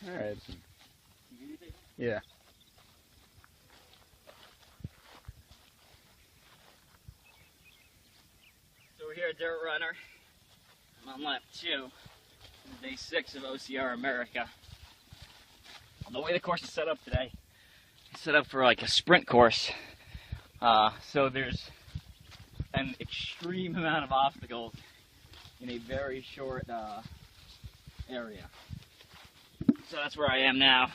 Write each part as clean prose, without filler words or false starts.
All right. Yeah. So we're here at Dirt Runner. I'm on lap 2. This is day 6 of OCR America. The way the course is set up today, it's set up for like a sprint course. So there's an extreme amount of obstacles in a very short area. So that's where I am now. I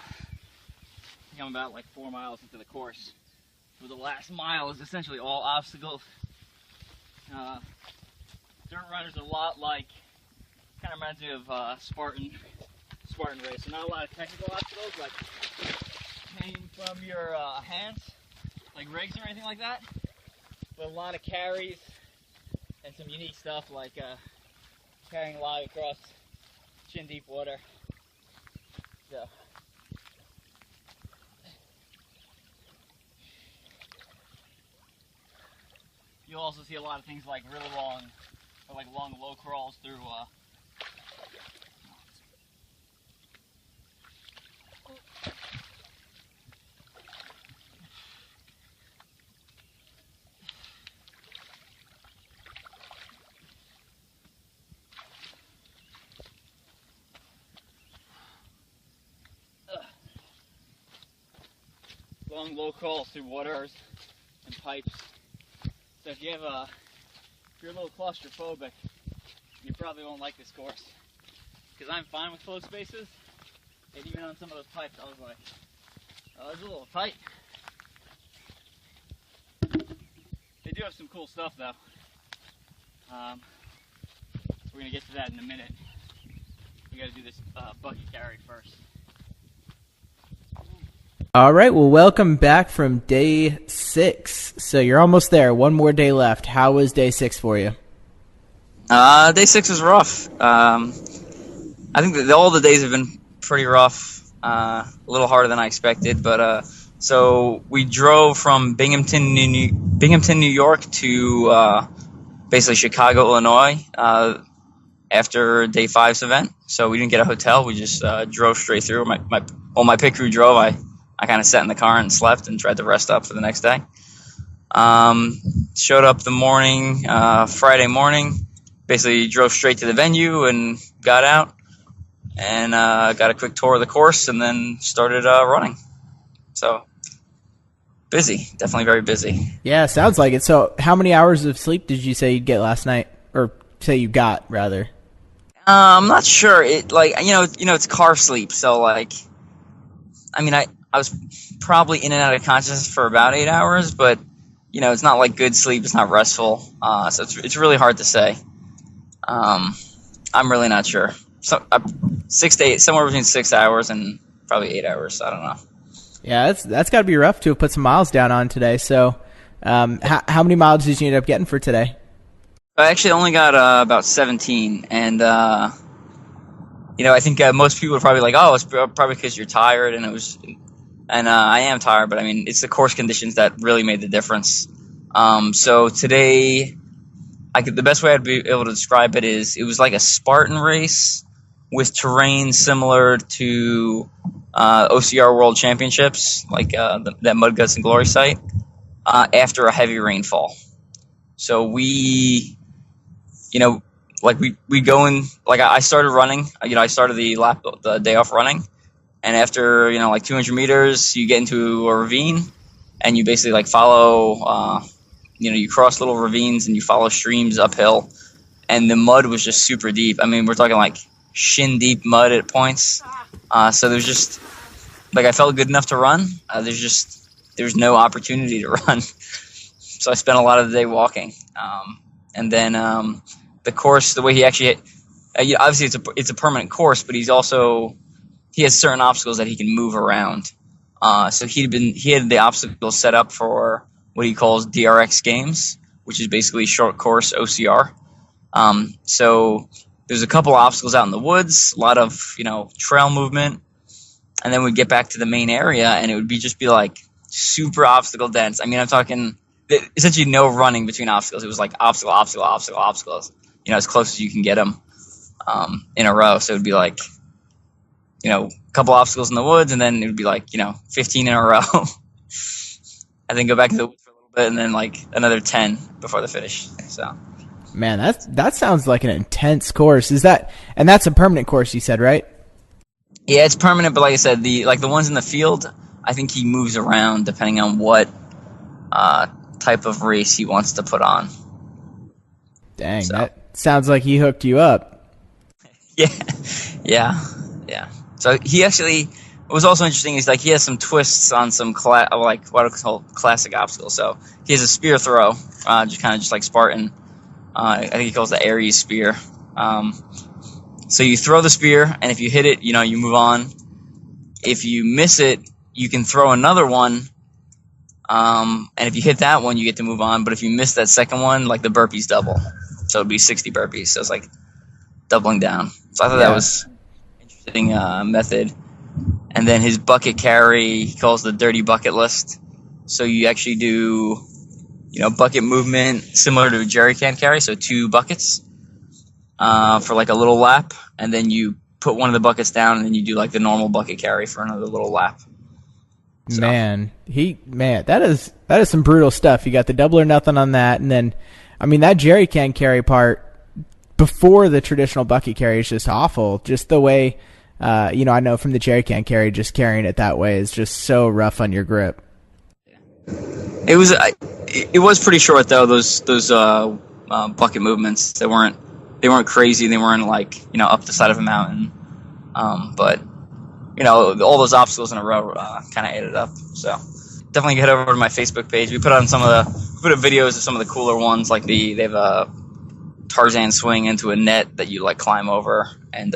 think I'm about like 4 miles into the course. So the last mile is essentially all obstacles. Dirt Runner's a lot like, kind of reminds me of Spartan race. So not a lot of technical obstacles like hanging from your hands, like rigs or anything like that. But a lot of carries and some unique stuff like carrying a log across chin deep water. So you'll also see a lot of things like really long, or like long low crawls through long low crawls through waters and pipes. So if you're a little claustrophobic, you probably won't like this course. Because I'm fine with closed spaces, and even on some of those pipes I was like, oh, it's a little tight. They do have some cool stuff though. We're gonna get to that in a minute. We gotta do this bucket carry first. All right, well, welcome back from day 6. So you're almost there. One more day left. How was day 6 for you? Day 6 was rough. I think that all the days have been pretty rough. A little harder than I expected, but so we drove from Binghamton, New York to basically Chicago, Illinois after day 5's event. So we didn't get a hotel. We just drove straight through. My pit crew drove. I kind of sat in the car and slept and tried to rest up for the next day. Showed up the morning, Friday morning, basically drove straight to the venue and got out and got a quick tour of the course and then started running. So busy, definitely very busy. Yeah, sounds like it. So how many hours of sleep did you say you'd get last night? Or say you got, rather? I'm not sure. It it's car sleep. So like, I mean, I was probably in and out of consciousness for about 8 hours, but it's not like good sleep. It's not restful. So it's really hard to say. I'm really not sure. So 6 to 8, somewhere between 6 hours and probably 8 hours. I don't know. Yeah, that's got to be rough to have put some miles down on today. So how many miles did you end up getting for today? I actually only got about 17, and I think most people are probably like, oh, it's probably because you're tired, and I am tired, but I mean, it's the course conditions that really made the difference. So today, the best way I'd be able to describe it is it was like a Spartan race with terrain similar to OCR World Championships, like that Mud Guts and Glory site, after a heavy rainfall. So we go in, like I started running, I started the day off running. And after, like 200 meters, you get into a ravine and you basically like follow, you cross little ravines and you follow streams uphill. And the mud was just super deep. I mean, we're talking like shin deep mud at points. So there's just, like, I felt good enough to run. There's no opportunity to run. So I spent a lot of the day walking. And then the course, the way he actually, obviously it's a permanent course, but he has certain obstacles that he can move around. So he had the obstacles set up for what he calls DRX games, which is basically short course OCR. So there's a couple obstacles out in the woods, a lot of trail movement, and then we'd get back to the main area, and it would be like super obstacle dense. I mean, I'm talking essentially no running between obstacles. It was like obstacles, as close as you can get them in a row. So it would be like a couple obstacles in the woods, and then it would be like 15 in a row, and then go back to the woods for a little bit, and then like another 10 before the finish. So. Man, that sounds like an intense course. And that's a permanent course, you said, right? Yeah, it's permanent, but like I said, the ones in the field, I think he moves around depending on what type of race he wants to put on. Dang, so. That sounds like he hooked you up. Yeah. So he actually, what was also interesting is like he has some twists on some what are called classic obstacles. So he has a spear throw, just like Spartan. I think he calls it the Ares spear. So you throw the spear, and if you hit it, you move on. If you miss it, you can throw another one. And if you hit that one, you get to move on. But if you miss that second one, like the burpees double. So it'd be 60 burpees. So it's like doubling down. So I thought that was an interesting method. And then his bucket carry, he calls the dirty bucket list. So you actually do, bucket movement similar to a jerry can carry. So 2 buckets for like a little lap. And then you put one of the buckets down, and then you do like the normal bucket carry for another little lap. So. Man, that is some brutal stuff. You got the double or nothing on that, and then, I mean, that jerry can carry part before the traditional bucket carry is just awful. Just the way, I know from the jerry can carry, just carrying it that way is just so rough on your grip. It was pretty short though. Those bucket movements, they weren't crazy. They weren't like up the side of a mountain, but. All those obstacles in a row kind of added up. So definitely head over to my Facebook page. We put up videos of some of the cooler ones, like they have a Tarzan swing into a net that you like climb over, and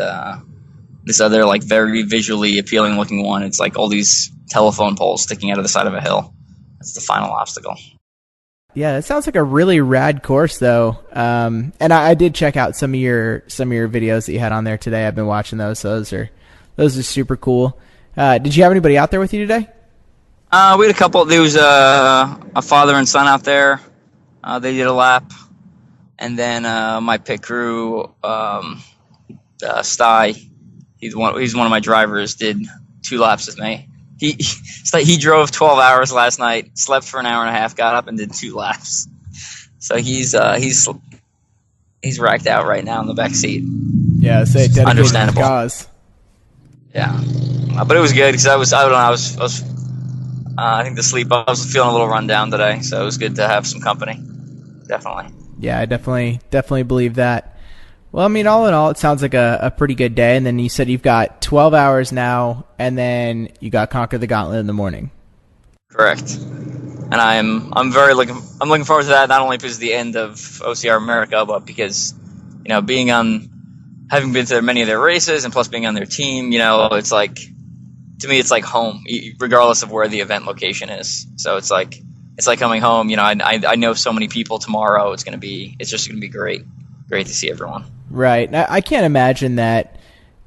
this other like very visually appealing looking one. It's like all these telephone poles sticking out of the side of a hill. That's the final obstacle. Yeah, it sounds like a really rad course though. And I did check out some of your videos that you had on there today. I've been watching those. Those are super cool. Did you have anybody out there with you today? We had a couple. There was a father and son out there. They did a lap. And then my pit crew, Sty, he's one of my drivers, did 2 laps with me. He drove 12 hours last night, slept for an hour and a half, got up and did 2 laps. So he's racked out right now in the back seat. Yeah, say dedicated understandable. To the cause. Yeah, but it was good because I think the sleep, I was feeling a little run down today, so it was good to have some company. Definitely. Yeah, I definitely believe that. Well, I mean, all in all, it sounds like a pretty good day. And then you said you've got 12 hours now, and then you got Conquer the Gauntlet in the morning. Correct. And I'm looking forward to that, not only because it's the end of OCR America, but because having been to many of their races and plus being on their team, it's like, to me, it's like home, regardless of where the event location is. So it's like coming home. I know so many people tomorrow. It's just gonna be great to see everyone. Right. Now, I can't imagine that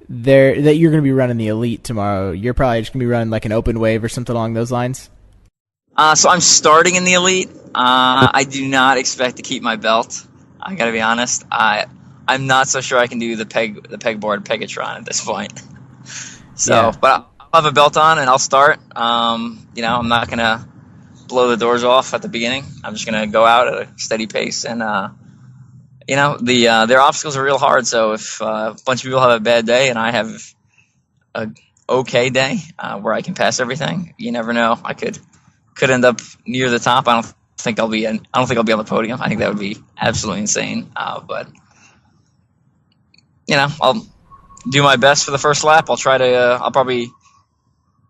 you're gonna be running the elite tomorrow. You're probably just gonna be running like an open wave or something along those lines. So I'm starting in the elite. I do not expect to keep my belt. I gotta be honest. I'm not so sure I can do the pegboard Pegatron at this point. So, yeah. But I'll have a belt on and I'll start. I'm not gonna blow the doors off at the beginning. I'm just gonna go out at a steady pace, and their obstacles are real hard. So if a bunch of people have a bad day and I have a okay day where I can pass everything, you never know. I could end up near the top. I don't think I'll be on the podium. I think that would be absolutely insane. But I'll do my best for the first lap. I'll try to. I'll probably,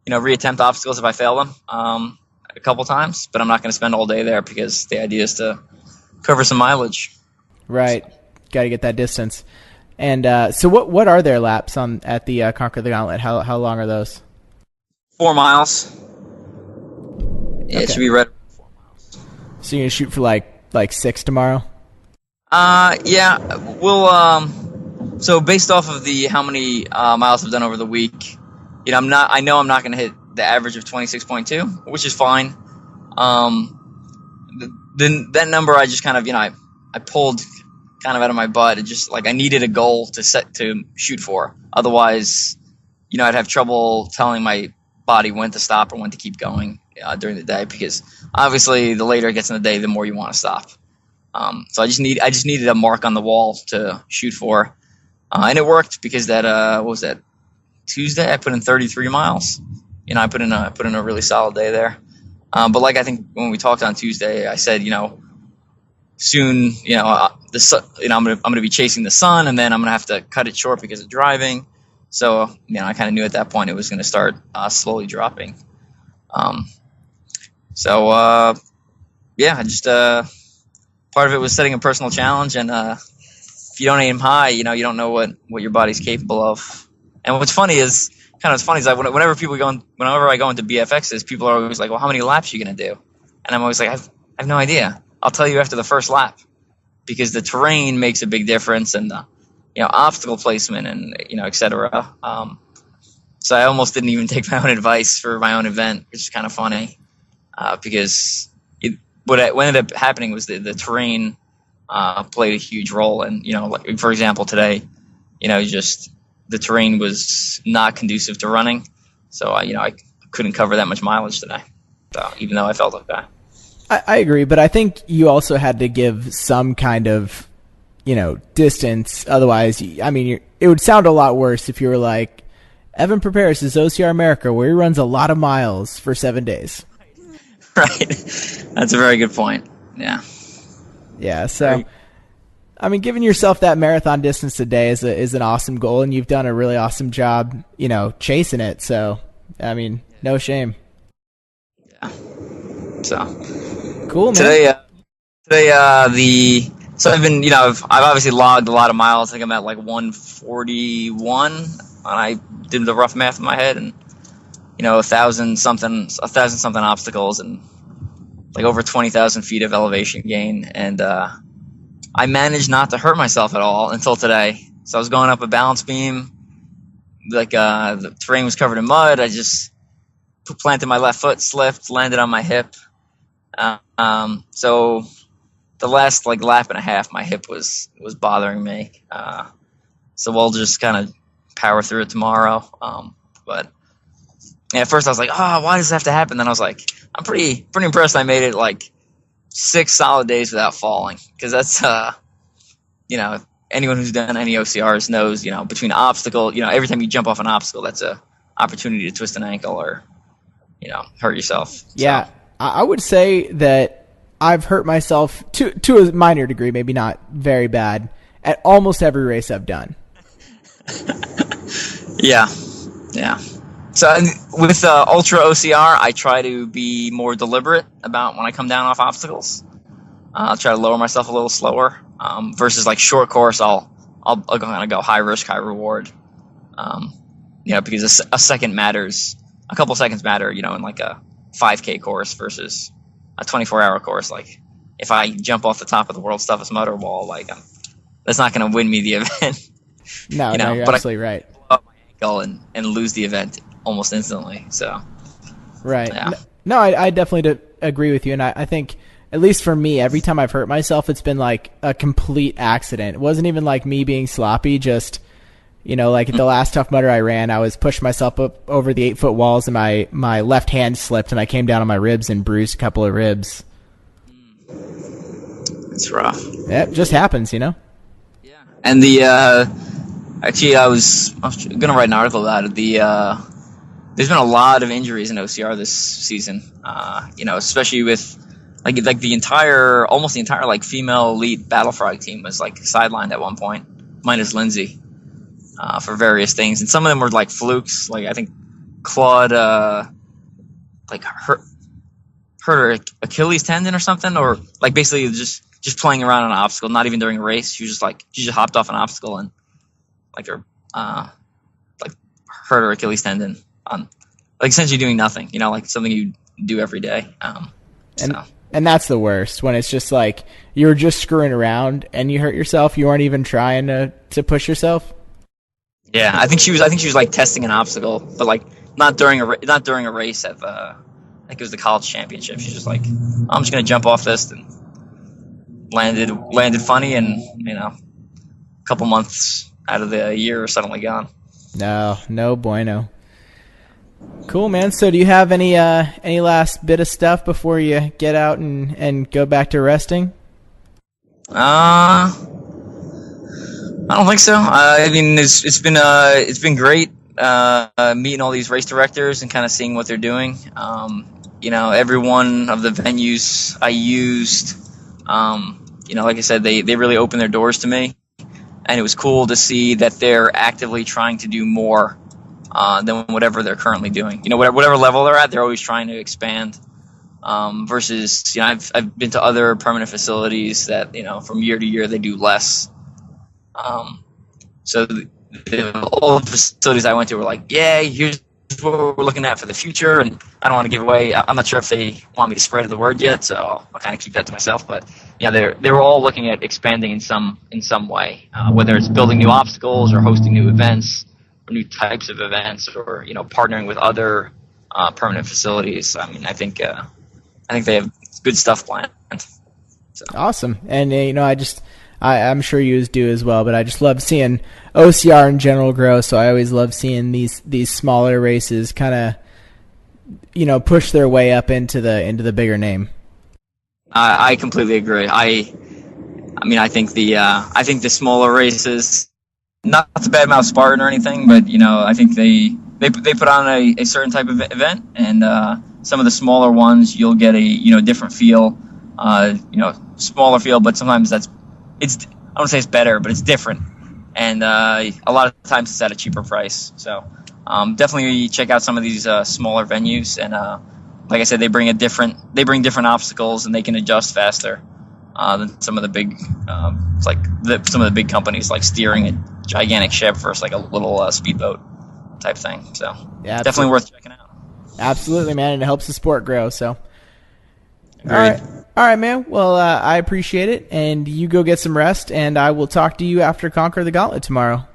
reattempt obstacles if I fail them a couple times. But I'm not going to spend all day there because the idea is to cover some mileage. Right, got to get that distance. And so, what are their laps at the Conquer the Gauntlet? How long are those? 4 miles. Yeah, okay. It should be right. 4 miles. So you're gonna shoot for like 6 tomorrow? Yeah, we'll. So based off of how many miles I've done over the week, I know I'm not going to hit the average of 26.2, which is fine. That number I just kind of I pulled kind of out of my butt. It just I needed a goal to shoot for. Otherwise, I'd have trouble telling my body when to stop or when to keep going during the day, because obviously the later it gets in the day, the more you want to stop. So I just needed a mark on the wall to shoot for, and it worked, because that what was that, Tuesday? I put in 33 miles. I put in a really solid day there. But like I think when we talked on Tuesday, I said, soon, the sun, I'm gonna be chasing the sun, and then I'm gonna have to cut it short because of driving. So I kind of knew at that point it was going to start slowly dropping. I just part of it was setting a personal challenge, and if you don't aim high, you don't know what your body's capable of. And what's funny is that whenever I go into BFXs, people are always like, "Well, how many laps are you going to do?" And I'm always like, I have no idea. I'll tell you after the first lap, because the terrain makes a big difference, and obstacle placement, and etc. So I almost didn't even take my own advice for my own event, which is kind of funny, because what ended up happening was the terrain played a huge role. And like, for example, today, just the terrain was not conducive to running, so I couldn't cover that much mileage today. So even though I felt okay. I agree, but I think you also had to give some kind of distance. Otherwise, it would sound a lot worse if you were like, Evan prepares his OCR America, where he runs a lot of miles for 7 days. Right. That's a very good point. Yeah. Yeah. So, giving yourself that marathon distance a day is an awesome goal, and you've done a really awesome job, chasing it. So, no shame. Yeah. So cool, man. Today, so I've been, I've obviously logged a lot of miles. I think I'm at like 141, and I did the rough math in my head, and 1,000 something obstacles, and like over 20,000 feet of elevation gain, and I managed not to hurt myself at all until today. So I was going up a balance beam, like the terrain was covered in mud. I just planted my left foot, slipped, landed on my hip. So the last lap and a half, my hip was bothering me. So we'll just kind of power through it tomorrow. But yeah, at first I was like, oh, why does this have to happen? Then I was like, I'm pretty impressed I made it like 6 solid days without falling. Because that's, anyone who's done any OCRs knows, between obstacle, every time you jump off an obstacle, that's a opportunity to twist an ankle or, hurt yourself. Yeah, so. I would say that I've hurt myself to a minor degree, maybe not very bad, at almost every race I've done. Yeah. So with Ultra OCR, I try to be more deliberate about when I come down off obstacles. I'll try to lower myself a little slower. Versus like short course, I'll kind of go high risk, high reward. Because a second matters, a couple seconds matter, in like a 5K course versus a 24-hour course. Like if I jump off the top of the world's toughest motor wall, that's not going to win me the event. No, you're absolutely right. Blow up my ankle and lose the event almost instantly. So right. Yeah. No, I definitely agree with you, and I think at least for me, every time I've hurt myself, it's been like a complete accident. It wasn't even like me being sloppy, just like the last Tough Mudder I ran, I was pushing myself up over the 8-foot walls, and my left hand slipped, and I came down on my ribs and bruised a couple of ribs. It's rough. Yeah, it just happens, Yeah. And actually, I was going to write an article about it. There's been a lot of injuries in OCR this season. Especially with like almost the entire like female elite Battle Frog team was like sidelined at one point, minus Lindsay. For various things, and some of them were like flukes. Like I think Claude hurt her Achilles tendon or something, or like basically just playing around on an obstacle, not even during a race. She just hopped off an obstacle and hurt her Achilles tendon on essentially doing nothing. Like something you do every day. And that's the worst, when it's just like you were just screwing around and you hurt yourself. You weren't even trying to push yourself. Yeah, I think she was like testing an obstacle, but like not during a race at I think it was the college championship. She's just like, I'm just gonna jump off this, and landed funny, and a couple months out of the year are suddenly gone. No bueno. Cool, man. So do you have any last bit of stuff before you get out and go back to resting? I don't think so. I mean, it's been great meeting all these race directors and kind of seeing what they're doing. Every one of the venues I used, like I said, they really opened their doors to me, and it was cool to see that they're actively trying to do more than whatever they're currently doing. Whatever level they're at, they're always trying to expand. Versus, I've been to other permanent facilities that, from year to year they do less. So all the facilities I went to were like, yeah, here's what we're looking at for the future, and I don't want to give away. I'm not sure if they want me to spread the word yet, so I'll kind of keep that to myself. But yeah, they were all looking at expanding in some way, whether it's building new obstacles or hosting new events, or new types of events, or partnering with other permanent facilities. I mean, I think they have good stuff planned. So. Awesome, and I'm sure you do as well, but I just love seeing OCR in general grow. So I always love seeing these smaller races kind of, push their way up into the bigger name. I completely agree. I think the smaller races, not to badmouth Spartan or anything, but I think they put on a certain type of event, and some of the smaller ones you'll get a different feel, smaller feel, but sometimes I don't say it's better, but it's different, and a lot of times it's at a cheaper price. So definitely check out some of these smaller venues, and like I said, they bring different obstacles, and they can adjust faster than some of the big some of the big companies, like steering a gigantic ship versus like a little speedboat type thing. So yeah, definitely worth checking out. Absolutely, man, and it helps the sport grow. So Agreed. All right, man. Well, I appreciate it, and you go get some rest, and I will talk to you after Conquer the Gauntlet tomorrow.